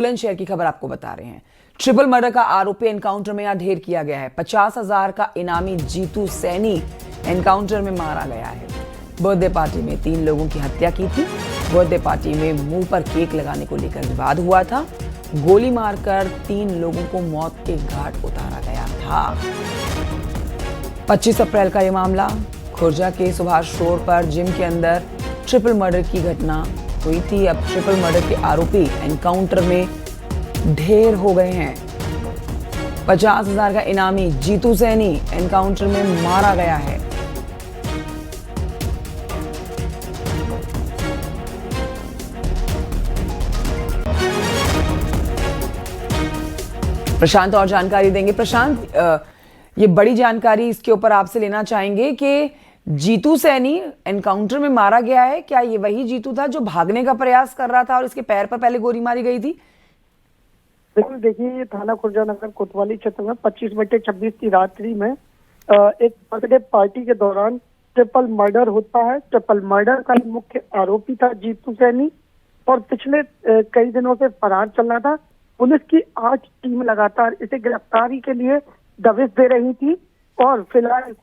बुलंदशहर की खबर आपको बता रहे हैं। ट्रिपल मर्डर का आरोपी एनकाउंटर में यहां ढेर किया गया है। 50,000 का इनामी जीतू सैनी एनकाउंटर में मारा गया है। बर्थडे पार्टी में 3 लोगों की हत्या की थी। बर्थडे पार्टी में मुंह पर केक लगाने को लेकर विवाद हुआ था। गोली मारकर 3 लोगों को मौत के घाट उतारा गया था। 25 अप्रैल का यह मामला खुर्जा के सुभाष रोड पर जिम के अंदर ट्रिपल मर्डर की घटना हुई थी। अब ट्रिपल मर्डर के आरोपी एनकाउंटर में ढेर हो गए हैं। 50,000 का इनामी जीतू सैनी एनकाउंटर में मारा गया है। प्रशांत और जानकारी देंगे। प्रशांत, ये बड़ी जानकारी इसके ऊपर आपसे लेना चाहेंगे कि जीतू सैनी एनकाउंटर में मारा गया है। क्या ये वही जीतू था जो भागने का प्रयास कर रहा था और इसके पैर पर पहले गोली मारी गई थी? बिल्कुल, देखिए, थाना खुर्जा नगर कोतवाली क्षेत्र में 25/26 की रात्रि में एक बर्थडे पार्टी के दौरान ट्रिपल मर्डर होता है। ट्रिपल मर्डर का मुख्य आरोपी था जीतू सैनी और पिछले कई दिनों से फरार चल रहा था। पुलिस की 8 टीम लगातार इसे गिरफ्तारी के लिए दबिश दे रही थी और फिलहाल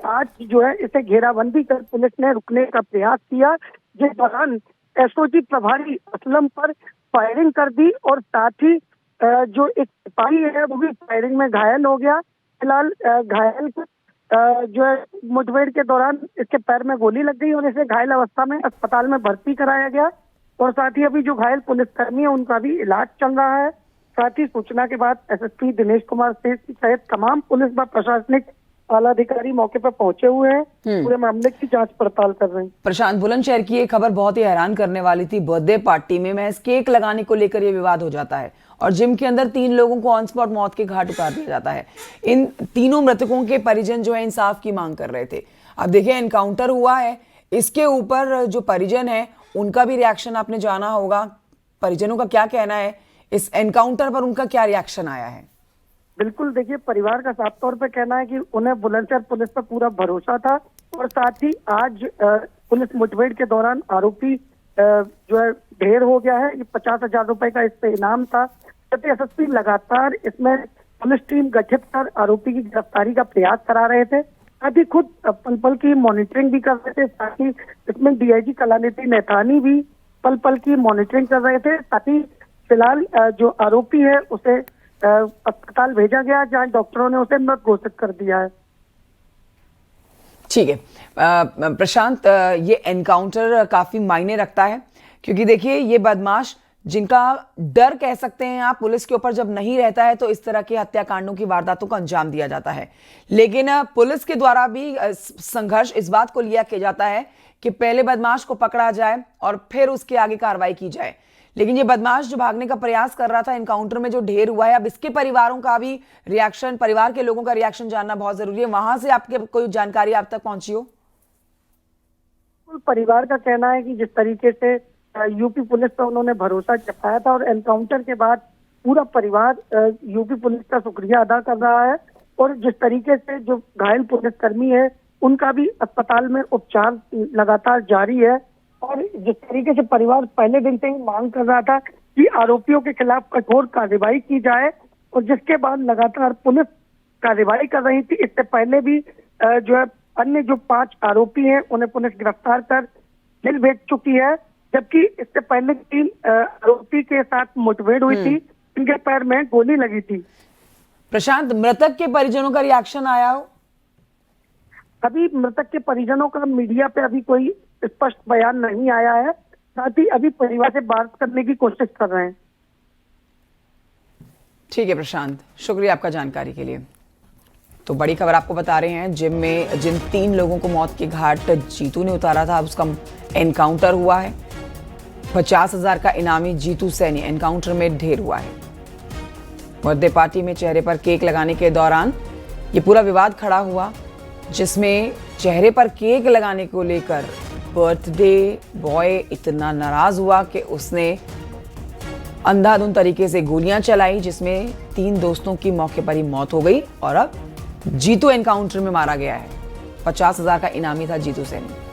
आज जो है इसे घेराबंदी कर पुलिस ने रुकने का प्रयास किया, जिस दौरान एसओजी प्रभारी असलम पर फायरिंग कर दी और साथ ही जो एक सिपाही है वो भी फायरिंग में घायल हो गया। फिलहाल घायल को जो है मुठभेड़ के दौरान इसके पैर में गोली लग गई और इसे घायल अवस्था में अस्पताल में भर्ती कराया गया और साथ ही अभी जो घायल पुलिसकर्मी है उनका भी इलाज चल रहा है। साथ ही सूचना के बाद एसएसपी दिनेश कुमार सेठ सहित तमाम पुलिस व प्रशासनिक आला अधिकारी मौके पर पहुंचे हुए हैं। पूरे मामले की जांच पड़ताल कर रहे हैं। प्रशांत, बुलंदशहर की एक खबर बहुत ही हैरान करने वाली थी। बर्थडे पार्टी में महज केक लगाने को लेकर यह विवाद हो जाता है और जिम के अंदर 3 लोगों को ऑन स्पॉट मौत के घाट उतार दिया जाता है। इन तीनों मृतकों के परिजन जो है इंसाफ की मांग कर रहे थे। अब देखिए, एनकाउंटर हुआ है, इसके ऊपर जो परिजन है उनका भी रिएक्शन आपने जाना होगा। परिजनों का क्या कहना है, इस एनकाउंटर पर उनका क्या रिएक्शन आया है? बिल्कुल, देखिए, परिवार का साफ तौर पे कहना है कि उन्हें बुलंदशहर पुलिस पर पूरा भरोसा था और साथ ही आज पुलिस मुठभेड़ के दौरान आरोपी जो है ढेर हो गया है। ये 50,000 रुपए का इस पे इनाम था। जबकि एसएसपी लगातार इसमें पुलिस टीम गठित कर आरोपी की गिरफ्तारी का प्रयास करा रहे थे। साथ ही खुद पल पल की मॉनिटरिंग भी कर रहे थे। साथ ही इसमें डीआईजी कलानिधि नैथानी भी पल पल की मॉनिटरिंग कर रहे थे। साथ ही फिलहाल जो आरोपी है उसे अस्पताल भेजा गया जहां डॉक्टरों ने उसे मृत घोषित कर दिया है। ठीक है प्रशांत, ये एनकाउंटर काफी मायने रखता है क्योंकि देखिए, ये बदमाश जिनका डर कह सकते हैं आप पुलिस के ऊपर जब नहीं रहता है तो इस तरह के हत्याकांडों की वारदातों को अंजाम दिया जाता है। लेकिन पुलिस के द्वारा भी संघर्ष इस बात को लिया किया जाता है कि पहले बदमाश को पकड़ा जाए और फिर उसके आगे कार्रवाई की जाए। लेकिन ये बदमाश जो भागने का प्रयास कर रहा था, एनकाउंटर में जो ढेर हुआ है, अब इसके परिवारों का भी रिएक्शन, परिवार के लोगों का रिएक्शन जानना बहुत जरूरी है। वहां से आपके कोई जानकारी आप तक पहुंची हो? परिवार का कहना है कि जिस तरीके से यूपी पुलिस पर उन्होंने भरोसा जताया था और एनकाउंटर के बाद पूरा परिवार यूपी पुलिस का शुक्रिया अदा कर रहा है और जिस तरीके से जो घायल पुलिसकर्मी है उनका भी अस्पताल में उपचार लगातार जारी है और जिस तरीके से परिवार पहले दिन से ही मांग कर रहा था कि आरोपियों के खिलाफ कठोर कार्रवाई की जाए और जिसके बाद लगातार पुलिस कार्रवाई कर रही थी। इससे पहले भी जो है अन्य जो 5 आरोपी हैं उन्हें पुलिस गिरफ्तार कर जेल भेज चुकी है, जबकि इससे पहले 3 आरोपी के साथ मुठभेड़ हुई थी, इनके पैर में गोली लगी थी। प्रशांत, मृतक के परिजनों का रिएक्शन आया हो? अभी मृतक के परिजनों का मीडिया पे अभी कोई स्पष्ट बयान नहीं आया है। साथ ही अभी परिवार से बात करने की कोशिश कर रहे हैं। ठीक है प्रशांत, शुक्रिया आपका जानकारी के लिए। तो बड़ी खबर आपको बता रहे हैं, जिम में जिन 3 लोगों को मौत के घाट जीतू ने उतारा था, अब उसका एनकाउंटर हुआ है। 50,000 का इनामी जीतू सैनी एनकाउंटर में ढेर हुआ है। बर्थडे पार्टी में चेहरे पर केक लगाने के दौरान ये पूरा विवाद खड़ा हुआ, जिसमें चेहरे पर केक लगाने को लेकर बर्थडे बॉय इतना नाराज हुआ कि उसने अंधाधुंध तरीके से गोलियां चलाई, जिसमें 3 दोस्तों की मौके पर ही मौत हो गई और अब जीतू एनकाउंटर में मारा गया है। 50,000 का इनामी था जीतू सैनी।